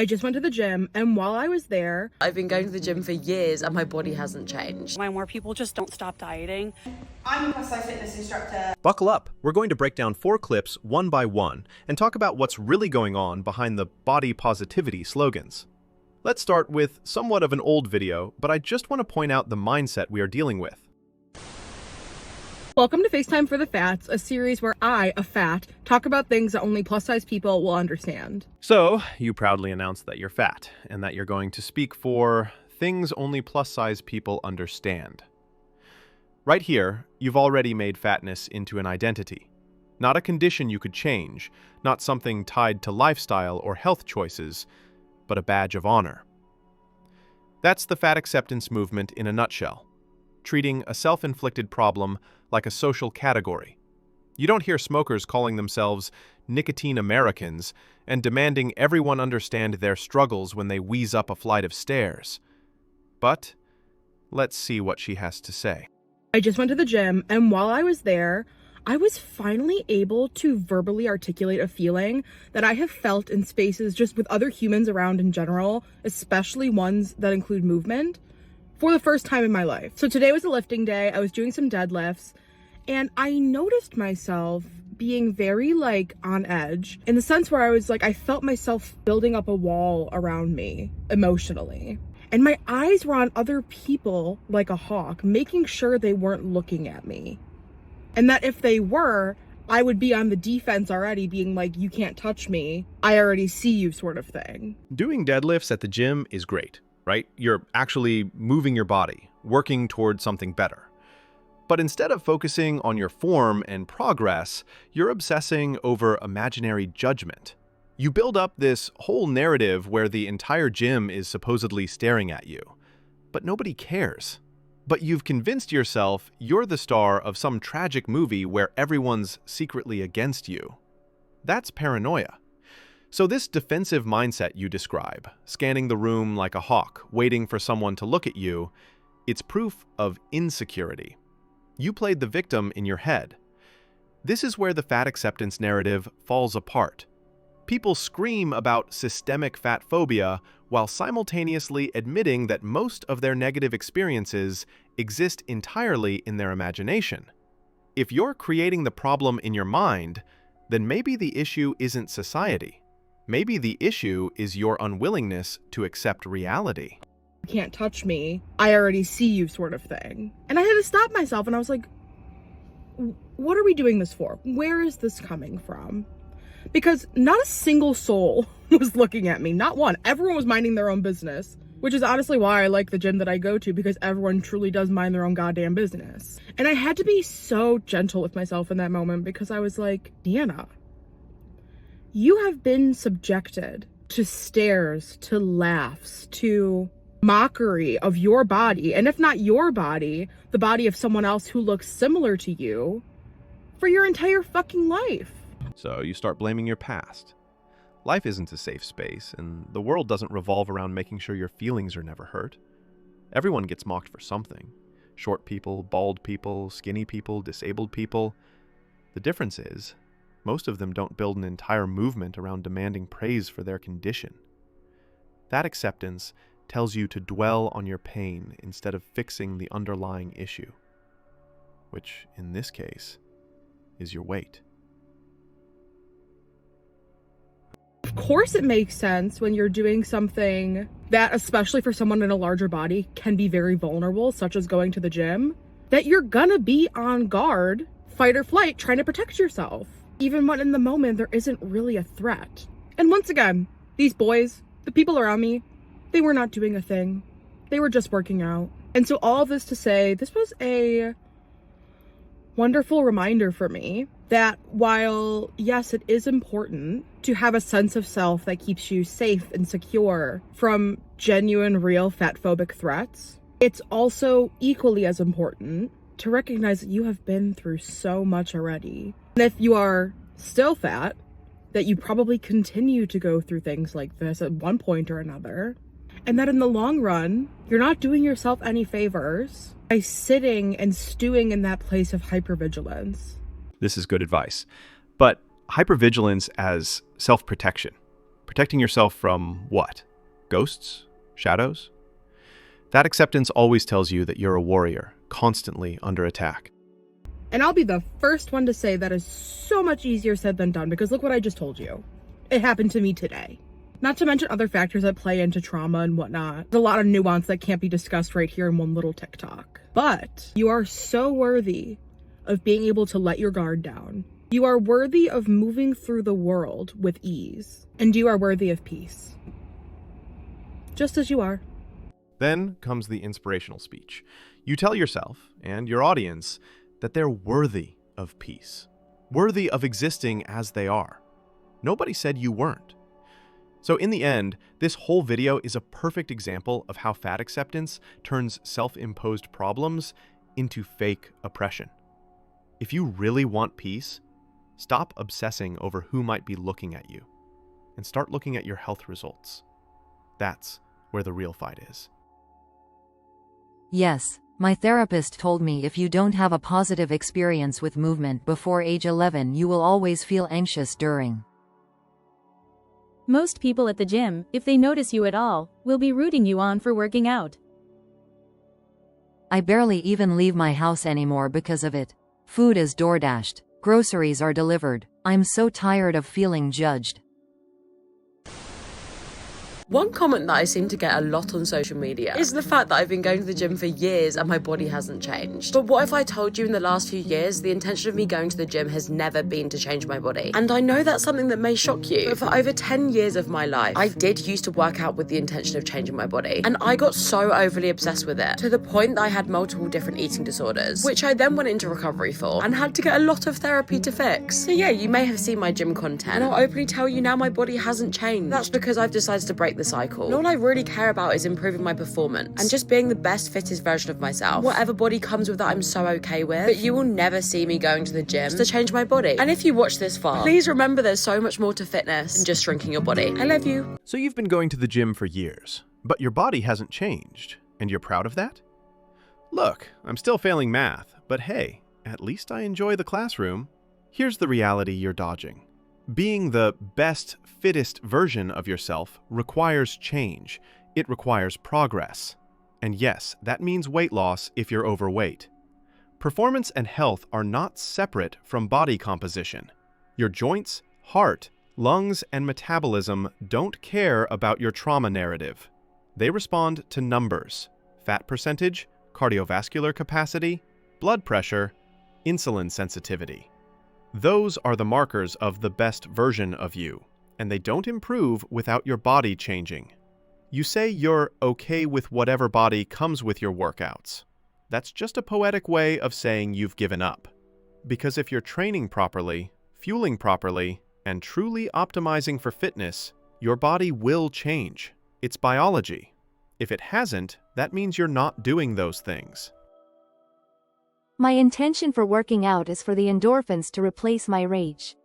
I just went to the gym, and while I was there, I've been going to the gym for years and my body hasn't changed. Why more people just don't stop dieting. I'm a plus-size fitness instructor. Buckle up. We're going to break down 4 clips one by one and talk about what's really going on behind the body positivity slogans. Let's start with somewhat of an old video, but I just want to point out the mindset we are dealing with. welcome to FaceTime for the Fats, a series where I, a fat, talk about things that only plus-size people will understand. So, you proudly announced that you're fat, and that you're going to speak for things only plus-size people understand. Right here, you've already made fatness into an identity. Not a condition you could change, not something tied to lifestyle or health choices, but a badge of honor. That's the fat acceptance movement in a nutshell, treating a self-inflicted problem like a social category. You don't hear smokers calling themselves nicotine Americans and demanding everyone understand their struggles when they wheeze up a flight of stairs. But let's see what she has to say. I just went to the gym, and while I was there, I was finally able to verbally articulate a feeling that I have felt in spaces just with other humans around in general, especially ones that include movement, for the first time in my life. So today was a lifting day. I was doing some deadlifts, and I noticed myself being very on edge in the sense where I felt myself building up a wall around me emotionally. And my eyes were on other people like a hawk, making sure they weren't looking at me. And that if they were, I would be on the defense already, being like, you can't touch me. I already see you, sort of thing. Doing deadlifts at the gym is great, right? You're actually moving your body, working towards something better. But instead of focusing on your form and progress, you're obsessing over imaginary judgment. You build up this whole narrative where the entire gym is supposedly staring at you, but nobody cares. But you've convinced yourself you're the star of some tragic movie where everyone's secretly against you. That's paranoia. So this defensive mindset you describe, scanning the room like a hawk, waiting for someone to look at you, it's proof of insecurity. You played the victim in your head. This is where the fat acceptance narrative falls apart. People scream about systemic fat phobia while simultaneously admitting that most of their negative experiences exist entirely in their imagination. If you're creating the problem in your mind, then maybe the issue isn't society. Maybe the issue is your unwillingness to accept reality. You can't touch me. I already see you, sort of thing. And I had to stop myself, and I was like, what are we doing this for? Where is this coming from? Because not a single soul was looking at me, not one. Everyone was minding their own business, which is honestly why I like the gym that I go to, because everyone truly does mind their own goddamn business. And I had to be so gentle with myself in that moment, because I was like, Deanna, you have been subjected to stares, to laughs, to mockery of your body, and if not your body, the body of someone else who looks similar to you, for your entire fucking life. So you start blaming your past. Life isn't a safe space, and the world doesn't revolve around making sure your feelings are never hurt. Everyone gets mocked for something. Short people, bald people, skinny people, disabled people. The difference is, most of them don't build an entire movement around demanding praise for their condition. That acceptance tells you to dwell on your pain instead of fixing the underlying issue, which, in this case, is your weight. Of course it makes sense when you're doing something that, especially for someone in a larger body, can be very vulnerable, such as going to the gym, that you're gonna be on guard, fight or flight, trying to protect yourself, even when in the moment there isn't really a threat. And once again, these boys, the people around me, they were not doing a thing. They were just working out. And so all of this to say, this was a wonderful reminder for me that while, yes, it is important to have a sense of self that keeps you safe and secure from genuine, real fatphobic threats, it's also equally as important to recognize that you have been through so much already. And if you are still fat, that you probably continue to go through things like this at one point or another. And that in the long run, you're not doing yourself any favors by sitting and stewing in that place of hypervigilance. This is good advice. But hypervigilance as self-protection, Protecting yourself from what? Ghosts? Shadows? That acceptance always tells you that you're a warrior, constantly under attack. And I'll be the first one to say that is so much easier said than done, because look what I just told you. It happened to me today. Not to mention other factors that play into trauma and whatnot. There's a lot of nuance that can't be discussed right here in one little TikTok. But you are so worthy of being able to let your guard down. You are worthy of moving through the world with ease. And you are worthy of peace. Just as you are. Then comes the inspirational speech. You tell yourself and your audience that they're worthy of peace, worthy of existing as they are. Nobody said you weren't. So in the end, this whole video is a perfect example of how fat acceptance turns self-imposed problems into fake oppression. If you really want peace, stop obsessing over who might be looking at you and start looking at your health results. That's where the real fight is. Yes, my therapist told me if you don't have a positive experience with movement before age 11, you will always feel anxious during. Most people at the gym, if they notice you at all, will be rooting you on for working out. I barely even leave my house anymore because of it. Food is DoorDashed. Groceries are delivered. I'm so tired of feeling judged. One comment that I seem to get a lot on social media is the fact that I've been going to the gym for years and my body hasn't changed. But what if I told you in the last few years, the intention of me going to the gym has never been to change my body? And I know that's something that may shock you, but for over 10 years of my life, I did used to work out with the intention of changing my body. And I got so overly obsessed with it, to the point that I had multiple different eating disorders, which I then went into recovery for, and had to get a lot of therapy to fix. So yeah, you may have seen my gym content, and I'll openly tell you now my body hasn't changed. That's because I've decided to break the cycle. And all I really care about is improving my performance and just being the best, fittest version of myself. Whatever body comes with that, I'm so okay with. But you will never see me going to the gym to change my body. And if you watch this far, please remember there's so much more to fitness than just shrinking your body. I love you. So you've been going to the gym for years, but your body hasn't changed, and you're proud of that? Look, I'm still failing math, but hey, at least I enjoy the classroom. Here's the reality you're dodging. Being the best, fittest version of yourself requires change. It requires progress. And yes, that means weight loss if you're overweight. Performance and health are not separate from body composition. Your joints, heart, lungs, and metabolism don't care about your trauma narrative. They respond to numbers: fat percentage, cardiovascular capacity, blood pressure, insulin sensitivity. Those are the markers of the best version of you, and they don't improve without your body changing. You say you're okay with whatever body comes with your workouts. That's just a poetic way of saying you've given up. Because if you're training properly, fueling properly, and truly optimizing for fitness, your body will change. It's biology. If it hasn't, that means you're not doing those things. My intention for working out is for the endorphins to replace my rage.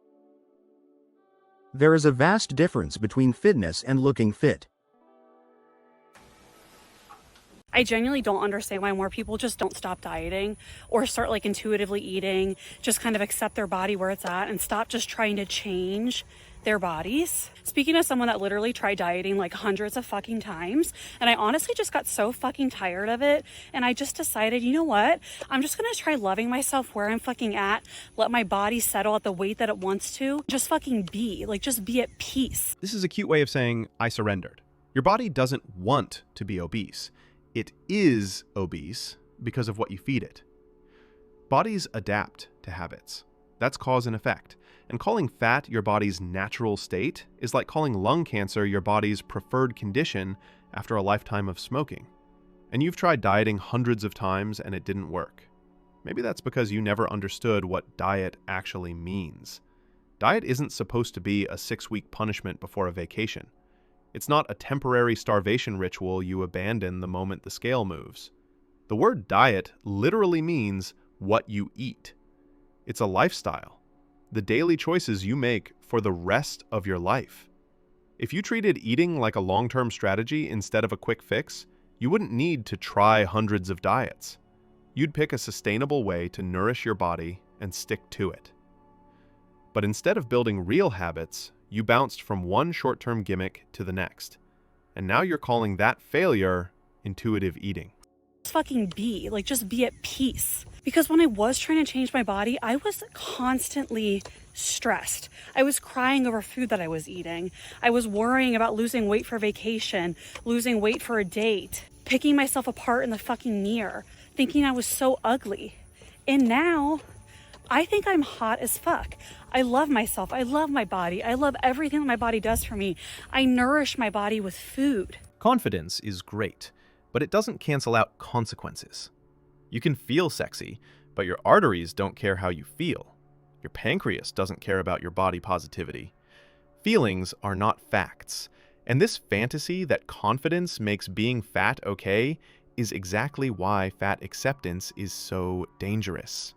There is a vast difference between fitness and looking fit. I genuinely don't understand why more people just don't stop dieting or start like intuitively eating, just kind of accept their body where it's at and stop just trying to change their bodies. Speaking of someone that literally tried dieting like hundreds of fucking times, and I honestly just got so fucking tired of it, and I just decided, you know what? I'm just gonna try loving myself where I'm fucking at, let my body settle at the weight that it wants to, just fucking be, like just be at peace. This is a cute way of saying, I surrendered. Your body doesn't want to be obese. It is obese because of what you feed it. Bodies adapt to habits. That's cause and effect. And calling fat your body's natural state is like calling lung cancer your body's preferred condition after a lifetime of smoking. And you've tried dieting hundreds of times and it didn't work. Maybe that's because you never understood what diet actually means. Diet isn't supposed to be a 6-week punishment before a vacation. It's not a temporary starvation ritual you abandon the moment the scale moves. The word diet literally means what you eat. It's a lifestyle. The daily choices you make for the rest of your life. If you treated eating like a long-term strategy instead of a quick fix, you wouldn't need to try hundreds of diets. You'd pick a sustainable way to nourish your body and stick to it. But instead of building real habits, You bounced from one short-term gimmick to the next. And now you're calling that failure intuitive eating. Fucking be, like, just be at peace. Because when I was trying to change my body, I was constantly stressed. I was crying over food that I was eating. I was worrying about losing weight for vacation, losing weight for a date, picking myself apart in the fucking mirror, thinking I was so ugly. And now I think I'm hot as fuck. I love myself. I love my body. I love everything that my body does for me. I nourish my body with food. Confidence is great, but it doesn't cancel out consequences. You can feel sexy, but your arteries don't care how you feel. Your pancreas doesn't care about your body positivity. Feelings are not facts, and this fantasy that confidence makes being fat okay is exactly why fat acceptance is so dangerous.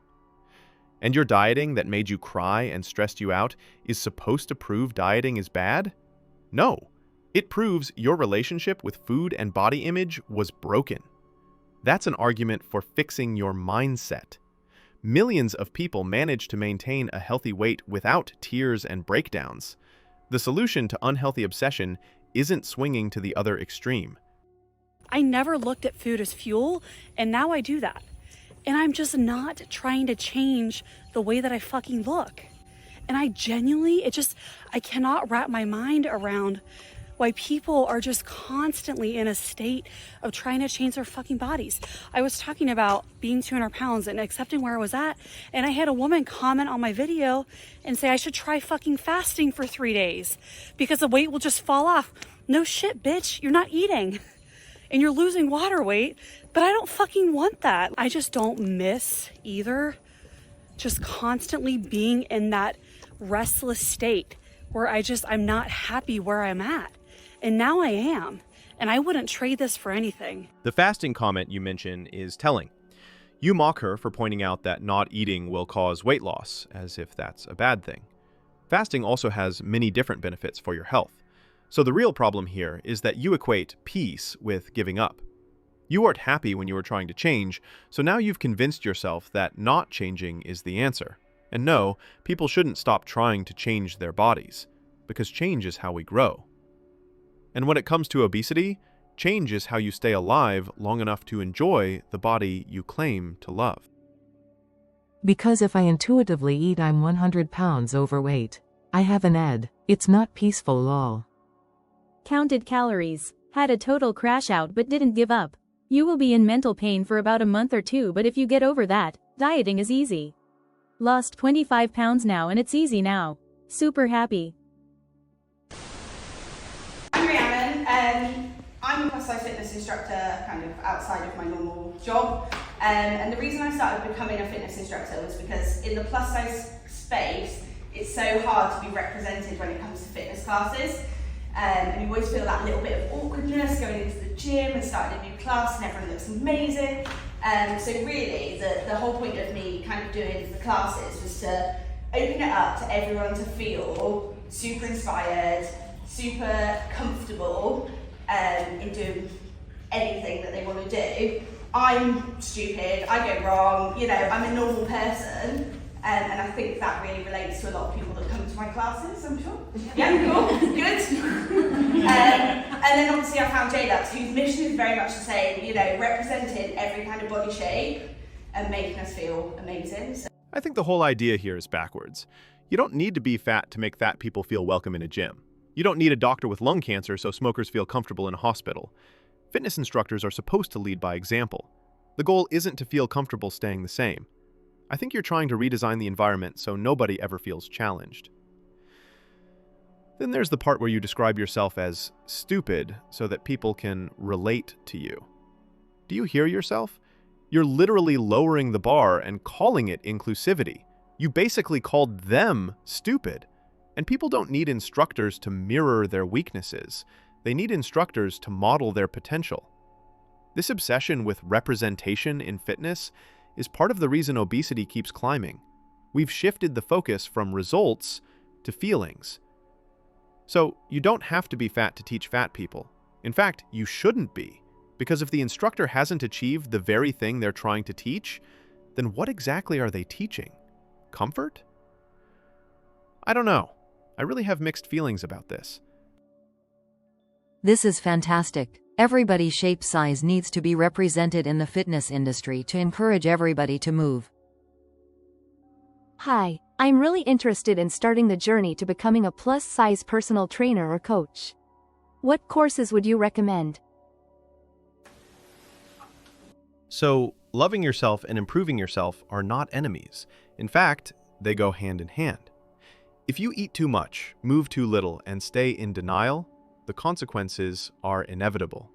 And your dieting that made you cry and stressed you out is supposed to prove dieting is bad? No, it proves your relationship with food and body image was broken. That's an argument for fixing your mindset. Millions of people manage to maintain a healthy weight without tears and breakdowns. The solution to unhealthy obsession isn't swinging to the other extreme. I never looked at food as fuel, and now I do that. And I'm just not trying to change the way that I fucking look. And I genuinely, I cannot wrap my mind around why people are just constantly in a state of trying to change their fucking bodies. I was talking about being 200 pounds and accepting where I was at, and I had a woman comment on my video and say I should try fucking fasting for 3 days because the weight will just fall off. No shit, bitch, you're not eating and you're losing water weight, but I don't fucking want that. I just don't miss either just constantly being in that restless state where I'm not happy where I'm at. And now I am. And I wouldn't trade this for anything. The fasting comment you mention is telling. You mock her for pointing out that not eating will cause weight loss, as if that's a bad thing. Fasting also has many different benefits for your health. So the real problem here is that you equate peace with giving up. You weren't happy when you were trying to change, so now you've convinced yourself that not changing is the answer. And no, people shouldn't stop trying to change their bodies, because change is how we grow. And when it comes to obesity, change is how you stay alive long enough to enjoy the body you claim to love. Because if I intuitively eat, I'm 100 pounds overweight. I have an ed. It's not peaceful, lol. Counted calories. Had a total crash out but didn't give up. You will be in mental pain for about a month or two, but if you get over that, dieting is easy. Lost 25 pounds now and it's easy now. Super happy. I'm Rhiannon. I'm a plus-size fitness instructor kind of outside of my normal job. And the reason I started becoming a fitness instructor was because in the plus-size space, it's so hard to be represented when it comes to fitness classes. And you always feel that little bit of awkwardness going into the gym and starting a new class and everyone looks amazing. So really, the whole point of me kind of doing the classes was to open it up to everyone to feel super inspired, super comfortable in doing anything that they want to do. I'm stupid, I go wrong, I'm a normal person. And I think that really relates to a lot of people that come to my classes, I'm sure. Yeah, cool, good. And then obviously I found J-Lux, whose mission is very much the same, representing every kind of body shape and making us feel amazing. So I think the whole idea here is backwards. You don't need to be fat to make fat people feel welcome in a gym. You don't need a doctor with lung cancer so smokers feel comfortable in a hospital. Fitness instructors are supposed to lead by example. The goal isn't to feel comfortable staying the same. I think you're trying to redesign the environment so nobody ever feels challenged. Then there's the part where you describe yourself as stupid so that people can relate to you. Do you hear yourself? You're literally lowering the bar and calling it inclusivity. You basically called them stupid. And people don't need instructors to mirror their weaknesses. They need instructors to model their potential. This obsession with representation in fitness is part of the reason obesity keeps climbing. We've shifted the focus from results to feelings. So you don't have to be fat to teach fat people. In fact, you shouldn't be, because if the instructor hasn't achieved the very thing they're trying to teach, then what exactly are they teaching? Comfort? I don't know. I really have mixed feelings about this. This is fantastic. Everybody's shape size needs to be represented in the fitness industry to encourage everybody to move. Hi, I'm really interested in starting the journey to becoming a plus-size personal trainer or coach. What courses would you recommend? So, loving yourself and improving yourself are not enemies. In fact, they go hand in hand. If you eat too much, move too little, and stay in denial, the consequences are inevitable.